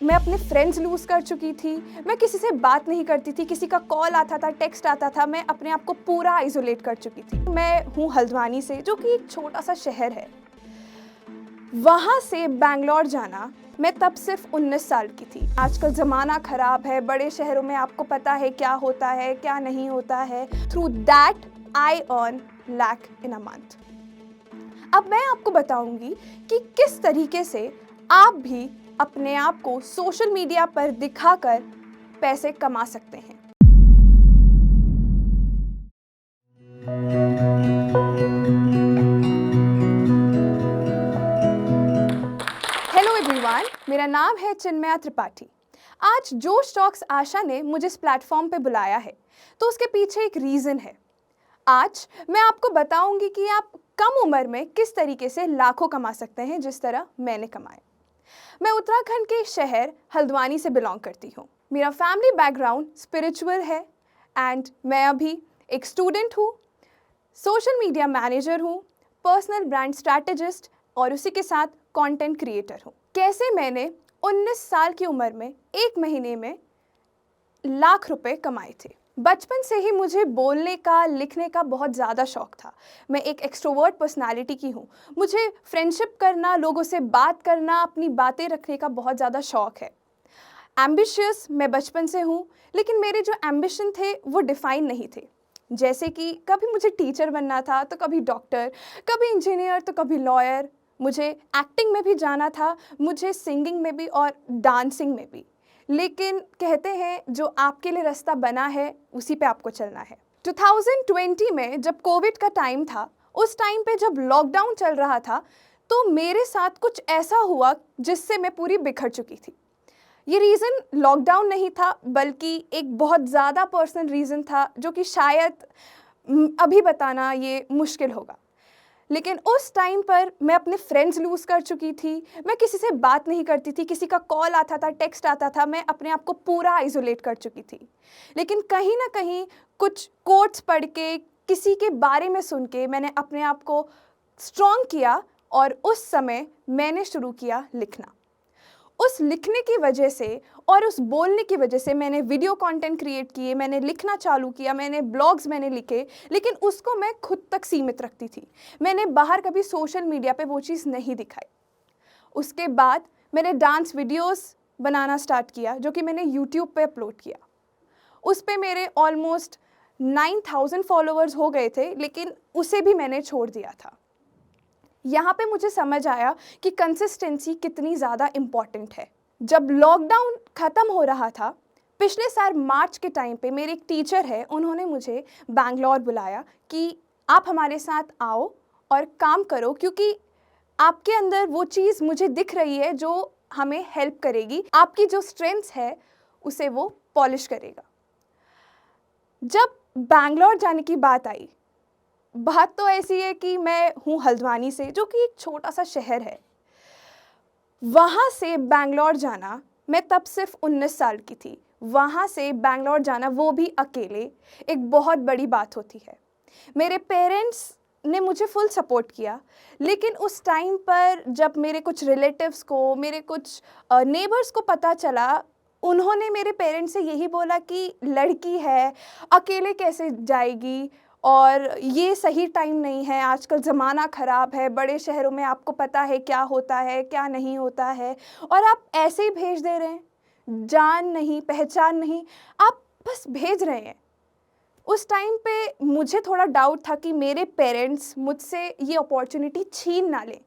मैं अपने friends loose कर चुकी थी, मैं किसी से बात नहीं करती थी, किसी का कॉल आता था, टेक्स्ट आता था, मैं अपने आप को पूरा आइसोलेट कर चुकी थी। मैं हूँ हल्द्वानी से, जो कि एक छोटा सा शहर है। वहाँ से बैंगलोर जाना, मैं तब सिर्फ 19 साल की थी। आजकल ज़माना ख़राब है, बड़े शहरों में आपको पता है क्या होता है, क्या नहीं होता है। Through that I earn lakh in a month. अब मैं आपको बताऊंगी कि किस तरीके से आप भी अपने आप को सोशल मीडिया पर दिखाकर पैसे कमा सकते हैं। हेलो एवरीवन, मेरा नाम है चिन्मया त्रिपाठी। आज जोश टॉक्स आशा ने मुझे इस प्लेटफॉर्म पे बुलाया है, तो उसके पीछे एक रीज़न है। आज मैं आपको बताऊंगी कि आप कम उम्र में किस तरीके से लाखों कमा सकते हैं, जिस तरह मैंने कमाए। मैं उत्तराखंड के शहर हल्द्वानी से बिलोंग करती हूँ। मेरा फैमिली बैकग्राउंड स्पिरिचुअल है एंड मैं अभी एक स्टूडेंट हूँ, सोशल मीडिया मैनेजर हूँ, पर्सनल ब्रांड स्ट्रैटेजिस्ट और उसी के साथ कंटेंट क्रिएटर हूँ। कैसे मैंने 19 साल की उम्र में एक महीने में लाख रुपए कमाए थे। बचपन से ही मुझे बोलने का, लिखने का बहुत ज़्यादा शौक था। मैं एक एक्सट्रोवर्ट पर्सनालिटी की हूँ। मुझे फ्रेंडशिप करना, लोगों से बात करना, अपनी बातें रखने का बहुत ज़्यादा शौक है। एम्बिशियस मैं बचपन से हूँ, लेकिन मेरे जो एम्बिशन थे वो डिफाइन नहीं थे। जैसे कि कभी मुझे टीचर बनना था, तो कभी डॉक्टर, कभी इंजीनियर, तो कभी लॉयर। मुझे एक्टिंग में भी जाना था, मुझे सिंगिंग में भी और डांसिंग में भी। लेकिन कहते हैं जो आपके लिए रास्ता बना है उसी पे आपको चलना है। 2020 में जब कोविड का टाइम था, उस टाइम पे जब लॉकडाउन चल रहा था, तो मेरे साथ कुछ ऐसा हुआ जिससे मैं पूरी बिखर चुकी थी। ये रीज़न लॉकडाउन नहीं था, बल्कि एक बहुत ज़्यादा पर्सनल रीज़न था, जो कि शायद अभी बताना ये मुश्किल होगा। लेकिन उस टाइम पर मैं अपने फ्रेंड्स लूज़ कर चुकी थी, मैं किसी से बात नहीं करती थी, किसी का कॉल आता था, टेक्स्ट आता था, मैं अपने आप को पूरा आइसोलेट कर चुकी थी। लेकिन कहीं ना कहीं कुछ कोट्स पढ़ के, किसी के बारे में सुन के मैंने अपने आप को स्ट्रॉन्ग किया और उस समय मैंने शुरू किया लिखना। उस लिखने की वजह से और उस बोलने की वजह से मैंने वीडियो कंटेंट क्रिएट किए, मैंने लिखना चालू किया, मैंने ब्लॉग्स मैंने लिखे, लेकिन उसको मैं खुद तक सीमित रखती थी। मैंने बाहर कभी सोशल मीडिया पे वो चीज़ नहीं दिखाई। उसके बाद मैंने डांस वीडियोस बनाना स्टार्ट किया, जो कि मैंने यूट्यूब पे अपलोड किया। उस पे मेरे ऑलमोस्ट 9000 फॉलोअर्स हो गए थे, लेकिन उसे भी मैंने छोड़ दिया था। यहाँ पे मुझे समझ आया कि कंसिस्टेंसी कितनी ज़्यादा इम्पॉर्टेंट है। जब लॉकडाउन ख़त्म हो रहा था, पिछले साल मार्च के टाइम पे मेरे एक टीचर है, उन्होंने मुझे बैंगलोर बुलाया कि आप हमारे साथ आओ और काम करो, क्योंकि आपके अंदर वो चीज़ मुझे दिख रही है जो हमें हेल्प करेगी, आपकी जो स्ट्रेंथ्स है उसे वो पॉलिश करेगा। जब बैंगलोर जाने की बात आई, बात तो ऐसी है कि मैं हूँ हल्द्वानी से, जो कि एक छोटा सा शहर है। वहाँ से बैंगलोर जाना, मैं तब सिर्फ 19 साल की थी। वहाँ से बैंगलोर जाना, वो भी अकेले, एक बहुत बड़ी बात होती है। मेरे पेरेंट्स ने मुझे फुल सपोर्ट किया, लेकिन उस टाइम पर जब मेरे कुछ रिलेटिव्स को, मेरे कुछ नेबर्स को पता चला, उन्होंने मेरे पेरेंट्स से यही बोला कि लड़की है, अकेले कैसे जाएगी, और ये सही टाइम नहीं है, आजकल ज़माना ख़राब है, बड़े शहरों में आपको पता है क्या होता है, क्या नहीं होता है, और आप ऐसे ही भेज दे रहे हैं, जान नहीं पहचान नहीं, आप बस भेज रहे हैं। उस टाइम पे मुझे थोड़ा डाउट था कि मेरे पेरेंट्स मुझसे ये अपॉर्चुनिटी छीन ना लें,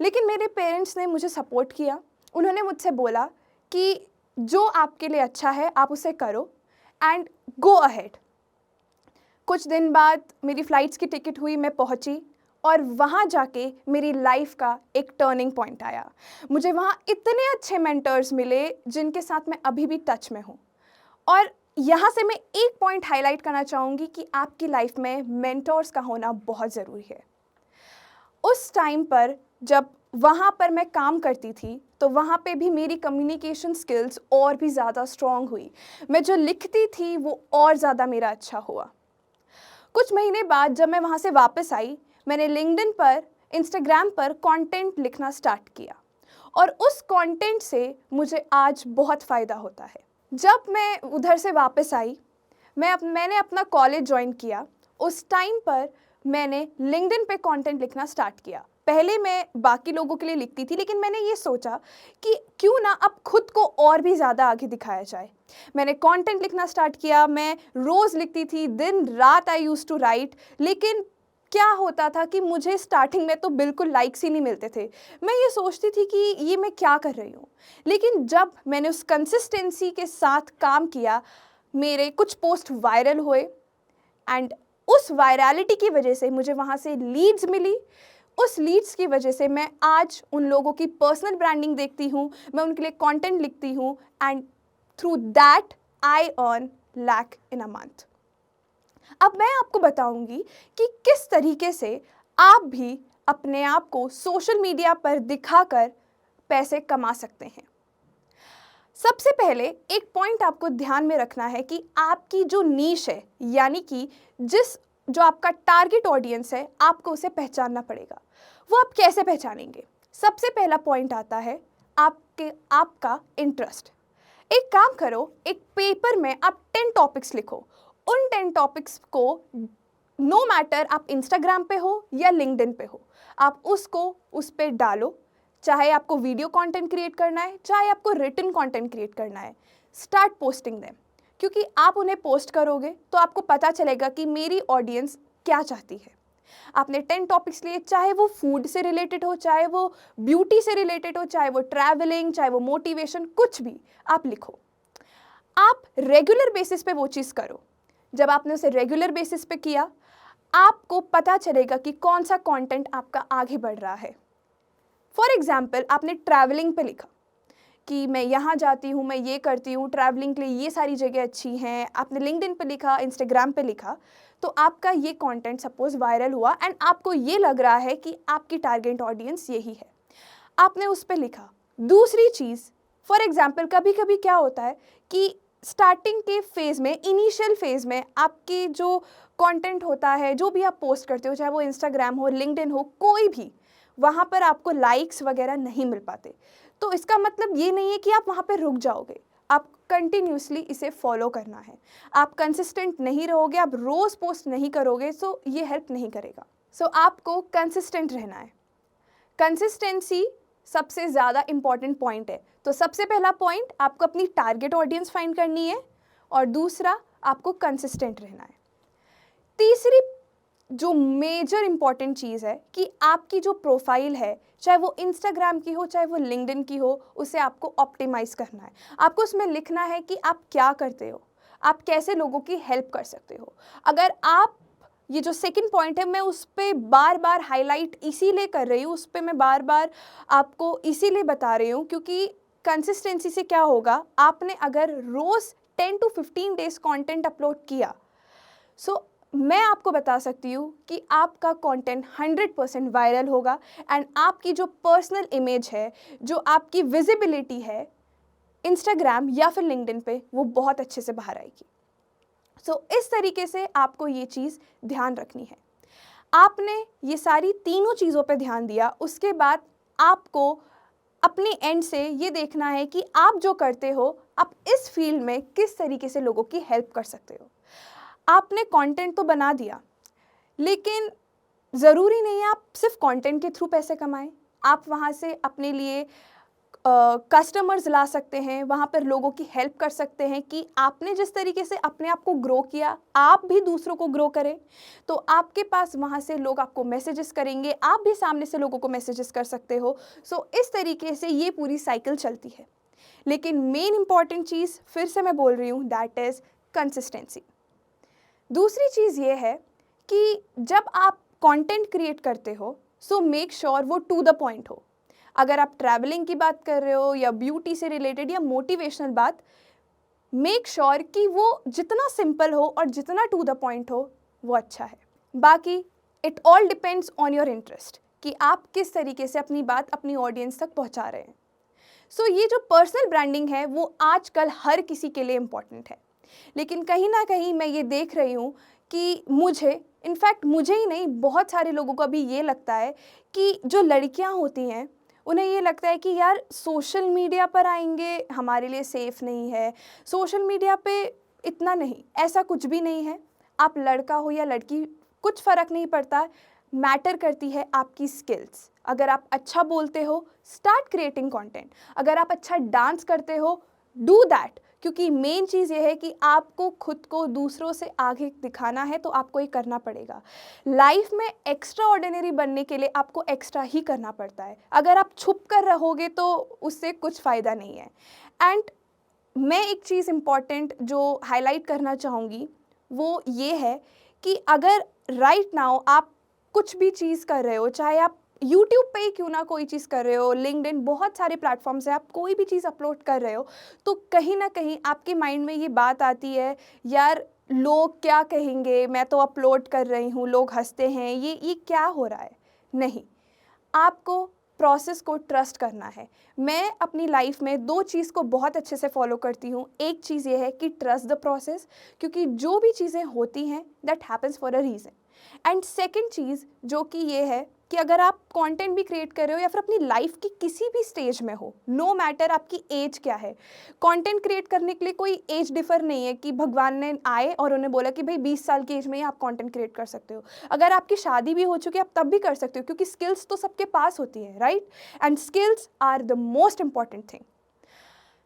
लेकिन मेरे पेरेंट्स ने मुझे सपोर्ट किया। उन्होंने मुझसे बोला कि जो आपके लिए अच्छा है आप उसे करो एंड गो अहेड। कुछ दिन बाद मेरी फ़्लाइट्स की टिकट हुई, मैं पहुंची, और वहाँ जाके मेरी लाइफ का एक टर्निंग पॉइंट आया। मुझे वहाँ इतने अच्छे मेंटर्स मिले जिनके साथ मैं अभी भी टच में हूँ। और यहाँ से मैं एक पॉइंट हाईलाइट करना चाहूँगी कि आपकी लाइफ में मेंटर्स का होना बहुत ज़रूरी है। उस टाइम पर जब वहाँ पर मैं काम करती थी, तो वहाँ पे भी मेरी कम्युनिकेशन स्किल्स और भी ज़्यादा स्ट्रॉन्ग हुई। मैं जो लिखती थी वो और ज़्यादा मेरा अच्छा हुआ। कुछ महीने बाद जब मैं वहाँ से वापस आई, मैंने लिंक्डइन पर, इंस्टाग्राम पर कंटेंट लिखना स्टार्ट किया, और उस कंटेंट से मुझे आज बहुत फ़ायदा होता है। जब मैं उधर से वापस आई, मैंने अपना कॉलेज ज्वाइन किया। उस टाइम पर मैंने लिंक्डइन पे कंटेंट लिखना स्टार्ट किया। पहले मैं बाकी लोगों के लिए लिखती थी, लेकिन मैंने ये सोचा कि क्यों ना अब खुद को और भी ज़्यादा आगे दिखाया जाए। मैंने कंटेंट लिखना स्टार्ट किया। मैं रोज़ लिखती थी, दिन रात आई यूज़ टू राइट। लेकिन क्या होता था कि मुझे स्टार्टिंग में तो बिल्कुल लाइक्स ही नहीं मिलते थे। मैं ये सोचती थी कि ये मैं क्या कर रही हूँ। लेकिन जब मैंने उस कंसिस्टेंसी के साथ काम किया, मेरे कुछ पोस्ट वायरल हुए एंड उस वायरलिटी की वजह से मुझे वहाँ से लीड्स मिली। उस लीड्स की वजह से मैं आज उन लोगों की पर्सनल ब्रांडिंग देखती हूँ, मैं उनके लिए कंटेंट लिखती हूँ and through that I earn lakh in a month. अब मैं आपको बताऊंगी कि किस तरीके से आप भी अपने आप को सोशल मीडिया पर दिखाकर पैसे कमा सकते हैं। सबसे पहले एक पॉइंट आपको ध्यान में रखना है कि आपकी जो नीश है, यानी कि जो आपका टारगेट ऑडियंस है, आपको उसे पहचानना पड़ेगा। वो आप कैसे पहचानेंगे? सबसे पहला पॉइंट आता है आपका इंटरेस्ट। एक काम करो, एक पेपर में आप 10 टॉपिक्स लिखो। उन 10 टॉपिक्स को नो मैटर आप इंस्टाग्राम पे हो या लिंक्डइन पे हो, आप उसको उस पर डालो। चाहे आपको वीडियो कंटेंट क्रिएट करना है, चाहे आपको रिटन कंटेंट क्रिएट करना है, स्टार्ट पोस्टिंग देम। क्योंकि आप उन्हें पोस्ट करोगे तो आपको पता चलेगा कि मेरी ऑडियंस क्या चाहती है। आपने 10 टॉपिक्स लिए, चाहे वो फूड से रिलेटेड हो, चाहे वो ब्यूटी से रिलेटेड हो, चाहे वो ट्रैवलिंग, चाहे वो मोटिवेशन, कुछ भी आप लिखो। आप रेगुलर बेसिस पे वो चीज़ करो। जब आपने उसे रेगुलर बेसिस पे किया, आपको पता चलेगा कि कौन सा कंटेंट आपका आगे बढ़ रहा है। फॉर एग्जाम्पल, आपने ट्रैवलिंग पे लिखा कि मैं यहाँ जाती हूँ, मैं ये करती हूँ, ट्रैवलिंग के लिए ये सारी जगह अच्छी हैं। आपने लिंक्डइन पे लिखा, इंस्टाग्राम पे लिखा, तो आपका ये कंटेंट सपोज वायरल हुआ एंड आपको ये लग रहा है कि आपकी टारगेट ऑडियंस यही है। आपने उस पर लिखा। दूसरी चीज़, फॉर एग्जाम्पल, कभी कभी क्या होता है कि स्टार्टिंग के फेज़ में, इनिशियल फेज़ में आपके जो कंटेंट होता है, जो भी आप पोस्ट करते हो, चाहे वो इंस्टाग्राम हो, लिंक्डइन हो, कोई भी, वहाँ पर आपको लाइक्स वगैरह नहीं मिल पाते। तो इसका मतलब ये नहीं है कि आप वहाँ पर रुक जाओगे। आप कंटिन्यूसली इसे फॉलो करना है। आप कंसिस्टेंट नहीं रहोगे, आप रोज़ पोस्ट नहीं करोगे, सो ये हेल्प नहीं करेगा। सो आपको कंसिस्टेंट रहना है। कंसिस्टेंसी सबसे ज़्यादा इम्पॉर्टेंट पॉइंट है। तो सबसे पहला पॉइंट, आपको अपनी टारगेट ऑडियंस फाइंड करनी है, और दूसरा, आपको कंसिस्टेंट रहना है। तीसरी जो मेजर इंपॉर्टेंट चीज़ है कि आपकी जो प्रोफाइल है, चाहे वो इंस्टाग्राम की हो, चाहे वो लिंक्डइन की हो, उसे आपको ऑप्टिमाइज़ करना है। आपको उसमें लिखना है कि आप क्या करते हो, आप कैसे लोगों की हेल्प कर सकते हो। अगर आप, ये जो सेकंड पॉइंट है, मैं उस पर बार बार हाईलाइट इसीलिए कर रही हूँ, उस पर मैं बार बार आपको इसीलिए बता रही हूँ क्योंकि कंसिस्टेंसी से क्या होगा, आपने अगर रोज़ 10 to 15 डेज कंटेंट अपलोड किया, सो मैं आपको बता सकती हूँ कि आपका कंटेंट 100% वायरल होगा एंड आपकी जो पर्सनल इमेज है, जो आपकी विजिबिलिटी है इंस्टाग्राम या फिर लिंक्डइन पे, वो बहुत अच्छे से बाहर आएगी। सो इस तरीके से आपको ये चीज़ ध्यान रखनी है। आपने ये सारी तीनों चीज़ों पे ध्यान दिया, उसके बाद आपको अपने एंड से ये देखना है कि आप जो करते हो, आप इस फील्ड में किस तरीके से लोगों की हेल्प कर सकते हो। आपने कंटेंट तो बना दिया, लेकिन ज़रूरी नहीं है आप सिर्फ कंटेंट के थ्रू पैसे कमाएं। आप वहाँ से अपने लिए कस्टमर्स ला सकते हैं, वहाँ पर लोगों की हेल्प कर सकते हैं कि आपने जिस तरीके से अपने आप को ग्रो किया, आप भी दूसरों को ग्रो करें। तो आपके पास वहाँ से लोग आपको मैसेजेस करेंगे, आप भी सामने से लोगों को मैसेजेस कर सकते हो। सो इस तरीके से ये पूरी साइकिल चलती है। लेकिन मेन इंपॉर्टेंट चीज़, फिर से मैं बोल रही हूँ, दैट इज़ कंसिस्टेंसी। दूसरी चीज़ ये है कि जब आप कंटेंट क्रिएट करते हो, सो मेक श्योर वो टू द पॉइंट हो। अगर आप ट्रैवलिंग की बात कर रहे हो या ब्यूटी से रिलेटेड या मोटिवेशनल बात, मेक श्योर कि वो जितना सिंपल हो और जितना टू द पॉइंट हो, वो अच्छा है। बाकी it all depends on your interest कि आप किस तरीके से अपनी बात अपनी ऑडियंस तक पहुंचा रहे हैं। सो ये जो पर्सनल ब्रांडिंग है, वो आजकल हर किसी के लिए इम्पॉर्टेंट है। लेकिन कहीं ना कहीं मैं ये देख रही हूँ कि मुझे ही नहीं, बहुत सारे लोगों को अभी ये लगता है कि जो लड़कियाँ होती हैं उन्हें ये लगता है कि यार सोशल मीडिया पर आएंगे हमारे लिए सेफ़ नहीं है, सोशल मीडिया पे इतना नहीं, ऐसा कुछ भी नहीं है। आप लड़का हो या लड़की, कुछ फ़र्क नहीं पड़ता, मैटर करती है आपकी स्किल्स। अगर आप अच्छा बोलते हो, स्टार्ट क्रिएटिंग कंटेंट। अगर आप अच्छा डांस करते हो, डू दैट, क्योंकि मेन चीज़ ये है कि आपको खुद को दूसरों से आगे दिखाना है, तो आपको ये करना पड़ेगा। लाइफ में एक्स्ट्रा ऑर्डिनरी बनने के लिए आपको एक्स्ट्रा ही करना पड़ता है। अगर आप छुप कर रहोगे तो उससे कुछ फ़ायदा नहीं है। एंड मैं एक चीज़ इम्पॉर्टेंट जो हाईलाइट करना चाहूँगी वो ये है कि अगर राइट नाउ आप कुछ भी चीज़ कर रहे हो, चाहे आप यूट्यूब पे ही क्यों ना कोई चीज़ कर रहे हो, लिंक्डइन, बहुत सारे प्लेटफॉर्म्स हैं, आप कोई भी चीज़ अपलोड कर रहे हो, तो कहीं ना कहीं आपके माइंड में ये बात आती है, यार लोग क्या कहेंगे, मैं तो अपलोड कर रही हूँ, लोग हंसते हैं, ये क्या हो रहा है। नहीं, आपको प्रोसेस को ट्रस्ट करना है। मैं अपनी लाइफ में दो चीज़ को बहुत अच्छे से फॉलो करती हूँ। एक चीज़ ये है कि ट्रस्ट द प्रोसेस, क्योंकि जो भी चीज़ें होती हैं that happens for a reason. And second चीज़ जो कि ये है कि अगर आप कंटेंट भी क्रिएट कर रहे हो या फिर अपनी लाइफ की किसी भी स्टेज में हो, नो मैटर आपकी एज क्या है, कंटेंट क्रिएट करने के लिए कोई एज डिफर नहीं है कि भगवान ने आए और उन्हें बोला कि भाई 20 साल की एज में ही आप कंटेंट क्रिएट कर सकते हो। अगर आपकी शादी भी हो चुकी है आप तब भी कर सकते हो, क्योंकि स्किल्स तो सबके पास होती है, right. And skills are the most important thing.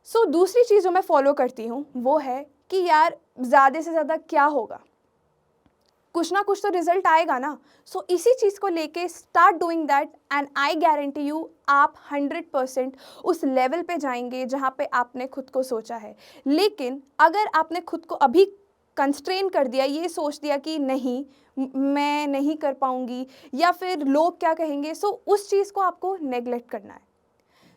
So दूसरी चीज़ जो मैं फॉलो करती हूँ वो है कि यार ज़्यादा से ज़्यादा क्या होगा, कुछ ना कुछ तो रिजल्ट आएगा ना। सो इसी चीज़ को लेके start doing that and I guarantee you आप 100% उस लेवल पे जाएंगे जहाँ पे आपने खुद को सोचा है। लेकिन अगर आपने खुद को अभी कंस्ट्रेन कर दिया, ये सोच दिया कि नहीं मैं नहीं कर पाऊँगी या फिर लोग क्या कहेंगे, सो उस चीज़ को आपको नेगलेक्ट करना है।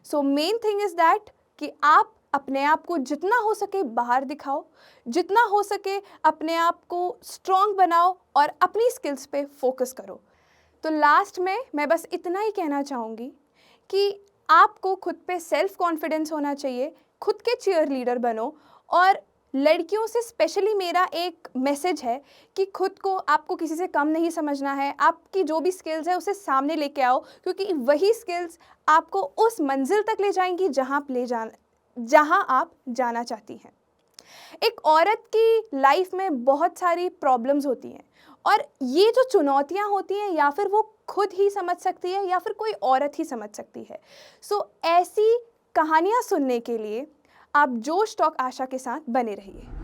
So main thing is that कि आप अपने आप को जितना हो सके बाहर दिखाओ, जितना हो सके अपने आप को स्ट्रॉन्ग बनाओ और अपनी स्किल्स पे फोकस करो। तो लास्ट में मैं बस इतना ही कहना चाहूँगी कि आपको खुद पे सेल्फ कॉन्फिडेंस होना चाहिए, खुद के चीयर लीडर बनो। और लड़कियों से स्पेशली मेरा एक मैसेज है कि खुद को आपको किसी से कम नहीं समझना है, आपकी जो भी स्किल्स है उसे सामने लेके आओ, क्योंकि वही स्किल्स आपको उस मंजिल तक ले जाएंगी जहाँ आप जाना चाहती हैं। एक औरत की लाइफ में बहुत सारी प्रॉब्लम्स होती हैं और ये जो चुनौतियाँ होती हैं या फिर वो खुद ही समझ सकती है या फिर कोई औरत ही समझ सकती है। सो ऐसी कहानियाँ सुनने के लिए आप जोश टॉक आशा के साथ बने रहिए।